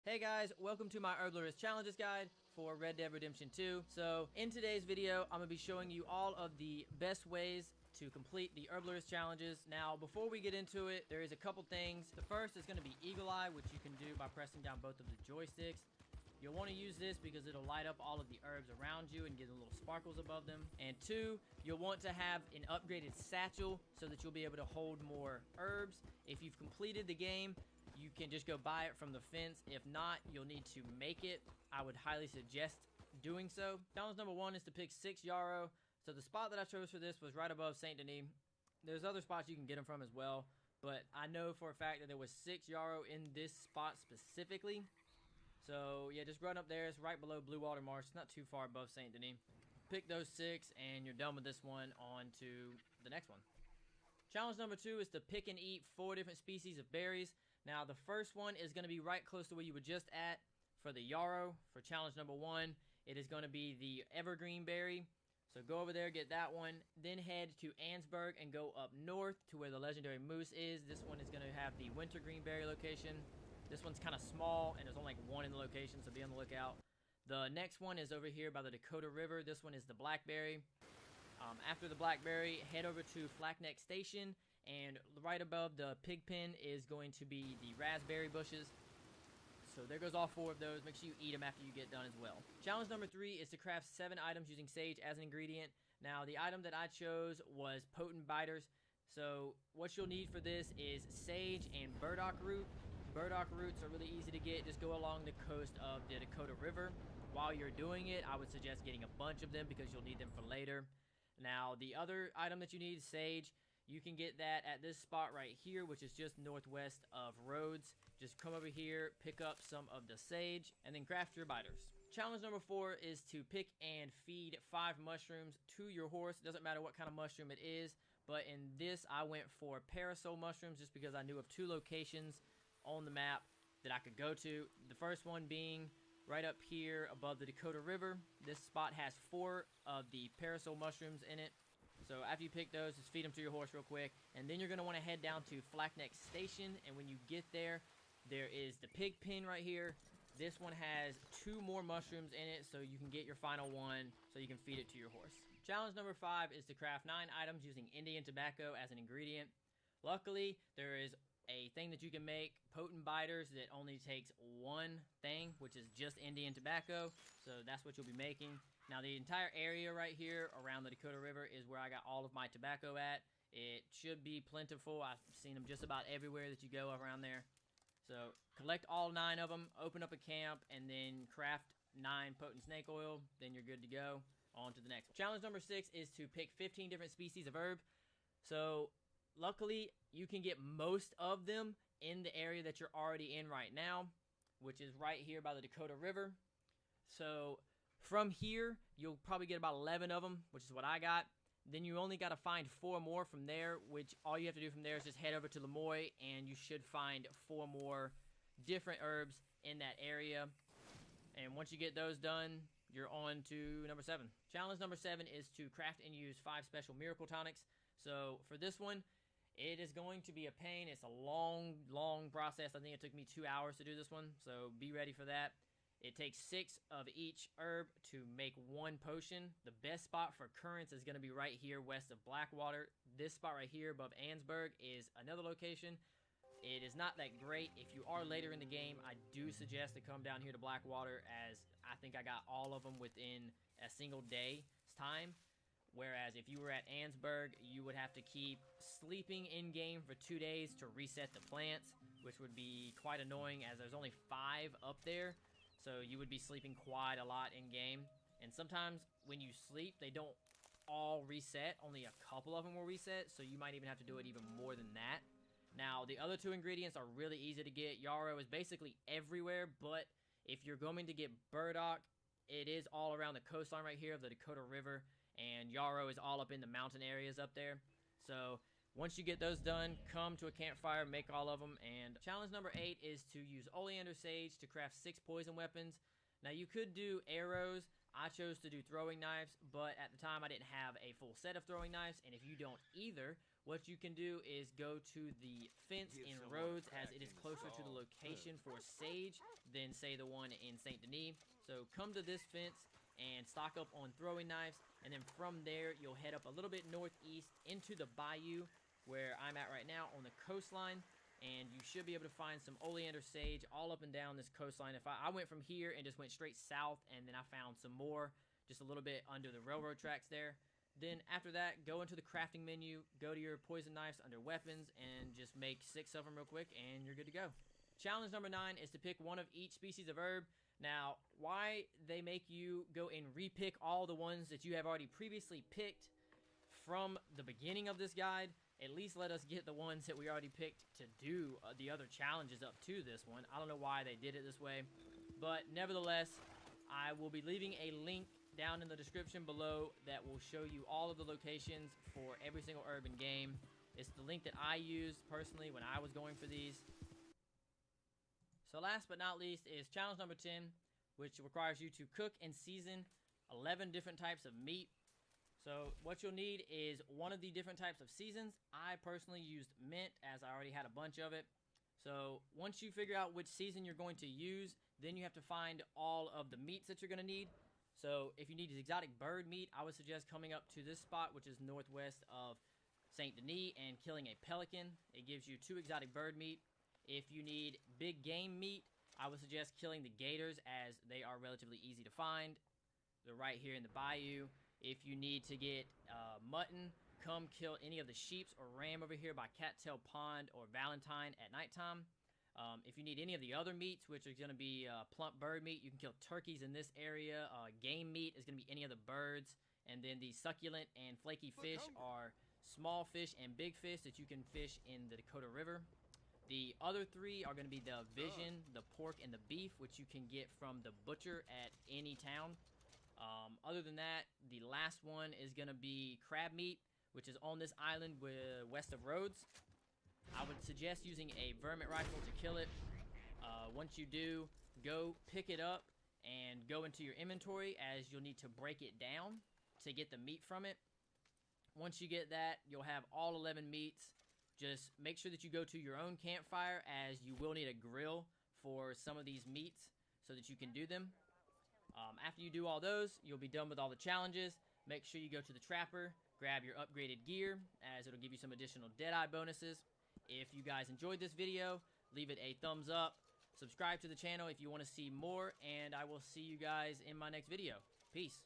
Hey guys, welcome to my Herbalist Challenges guide for Red Dead Redemption 2. So, in today's video, I'm going to be showing you all of the best ways to complete the Herbalist Challenges. Now, before we get into it, there is a couple things. The first is going to be Eagle Eye, which you can do by pressing down both of the joysticks. You'll want to use this because it'll light up all of the herbs around you and get the little sparkles above them. And two, you'll want to have an upgraded satchel so that you'll be able to hold more herbs. If you've completed the game, you can just go buy it from the fence. If not, you'll need to make it. I would highly suggest doing so. Challenge number 1 is to pick 6 Yarrow. So the spot that I chose for this was right above St. Denis. There's other spots you can get them from as well, but I know for a fact that there was 6 Yarrow in this spot specifically. So yeah, just run up there. It's right below Blue Water Marsh. It's not too far above St. Denis. Pick those 6 and you're done with this one. On to the next one. Challenge number 2 is to pick and eat 4 different species of berries. Now, the first one is going to be right close to where you were just at for the Yarrow. For challenge number 1, it is going to be the evergreen berry. So go over there, get that one. Then head to Ansburg and go up north to where the legendary moose is. This one is going to have the wintergreen berry location. This one's kind of small, and there's only like 1 in the location, so be on the lookout. The next one is over here by the Dakota River. This one is the blackberry. After the blackberry, head over to Flackneck Station, and right above the pig pen is going to be the raspberry bushes. So there goes all 4 of those. Make sure you eat them after you get done as well. Challenge number 3 is to craft 7 items using sage as an ingredient. Now, the item that I chose was potent biters. So what you'll need for this is sage and burdock root. Burdock roots are really easy to get. Just go along the coast of the Dakota River. While you're doing it, I would suggest getting a bunch of them because you'll need them for later. Now, the other item that you need, sage, you can get that at this spot right here, which is just northwest of Rhodes. Just come over here, pick up some of the sage, and then craft your biters. Challenge number 4 is to pick and feed 5 mushrooms to your horse. It doesn't matter what kind of mushroom it is, but in this, I went for parasol mushrooms just because I knew of 2 locations on the map that I could go to. The first one being right up here above the Dakota River. This spot has 4 of the parasol mushrooms in it. So after you pick those, just feed them to your horse real quick. And then you're going to want to head down to Flackneck Station. And when you get there, there is the pig pen right here. This one has 2 more mushrooms in it, so you can get your final one so you can feed it to your horse. Challenge number 5 is to craft 9 items using Indian tobacco as an ingredient. Luckily, there is a thing that you can make, potent biters, that only takes 1 thing, which is just Indian tobacco. So that's what you'll be making. Now, the entire area right here around the Dakota River is where I got all of my tobacco at. It should be plentiful. I've seen them just about everywhere that you go around there. So collect all 9 of them, open up a camp, and then craft 9 potent snake oil. Then you're good to go. On to the next one. Challenge number 6 is to pick 15 different species of herb. So luckily, you can get most of them in the area that you're already in right now, which is right here by the Dakota River. So from here, you'll probably get about 11 of them, which is what I got. Then you only got to find 4 more from there, which all you have to do from there is just head over to Lemoy, and you should find 4 more different herbs in that area. And once you get those done, you're on to number 7. Challenge number 7 is to craft and use 5 special miracle tonics. So for this one, it is going to be a pain. It's a long process. I think it took me 2 hours to do this one, so be ready for that. It takes 6 of each herb to make 1 potion. The best spot for currents is going to be right here west of Blackwater. This spot right here above Ansburg is another location. It is not that great. If you are later in the game, I do suggest to come down here to Blackwater, as I think I got all of them within a single day's time. Whereas if you were at Ansburg, you would have to keep sleeping in-game for 2 days to reset the plants, which would be quite annoying as there's only 5 up there. So you would be sleeping quite a lot in-game. And sometimes when you sleep, they don't all reset. Only a couple of them will reset, so you might even have to do it even more than that. Now, the other 2 ingredients are really easy to get. Yarrow is basically everywhere, but if you're going to get burdock, it is all around the coastline right here of the Dakota River. And Yarrow is all up in the mountain areas up there. So once you get those done, come to a campfire, make all of them. And challenge number 8 is to use Oleander Sage to craft 6 poison weapons. Now, you could do arrows. I chose to do throwing knives, but at the time I didn't have a full set of throwing knives. And if you don't either, what you can do is go to the fence in Rhodes, as it is closer to the location for Sage than, say, the one in Saint Denis. So come to this fence and stock up on throwing knives, and then from there you'll head up a little bit northeast into the bayou where I'm at right now on the coastline, and you should be able to find some Oleander Sage all up and down this coastline. If I went from here and just went straight south, and then I found some more just a little bit under the railroad tracks there. Then after that, go into the crafting menu, go to your poison knives under weapons, and just make 6 of them real quick, and you're good to go. Challenge number 9 is to pick one of each species of herb. Now, why they make you go and repick all the ones that you have already previously picked from the beginning of this guide, at least let us get the ones that we already picked to do the other challenges up to this one. I don't know why they did it this way, but nevertheless, I will be leaving a link down in the description below that will show you all of the locations for every single urban game. It's the link that I used personally when I was going for these. So last but not least is challenge number 10, which requires you to cook and season 11 different types of meat. So what you'll need is one of the different types of seasons. I personally used mint, as I already had a bunch of it. So once you figure out which season you're going to use, then you have to find all of the meats that you're going to need. So if you need exotic bird meat, I would suggest coming up to this spot, which is northwest of Saint Denis, and killing a pelican. It gives you 2 exotic bird meat. If you need big game meat, I would suggest killing the gators, as they are relatively easy to find. They're right here in the bayou. If you need to get mutton, come kill any of the sheeps or ram over here by Cattail Pond or Valentine at nighttime. If you need any of the other meats, which are going to be plump bird meat, you can kill turkeys in this area. Game meat is going to be any of the birds. And then the succulent and flaky fish are small fish and big fish that you can fish in the Dakota River. The other 3 are going to be the vision, the pork, and the beef, which you can get from the butcher at any town. Other than that, the last one is going to be crab meat, which is on this island west of Rhodes. I would suggest using a vermin rifle to kill it. Once you do, go pick it up and go into your inventory, as you'll need to break it down to get the meat from it. Once you get that, you'll have all 11 meats. Just make sure that you go to your own campfire, as you will need a grill for some of these meats so that you can do them. After you do all those, you'll be done with all the challenges. Make sure you go to the trapper, grab your upgraded gear, as it'll give you some additional Deadeye bonuses. If you guys enjoyed this video, leave it a thumbs up. Subscribe to the channel if you want to see more, and I will see you guys in my next video. Peace.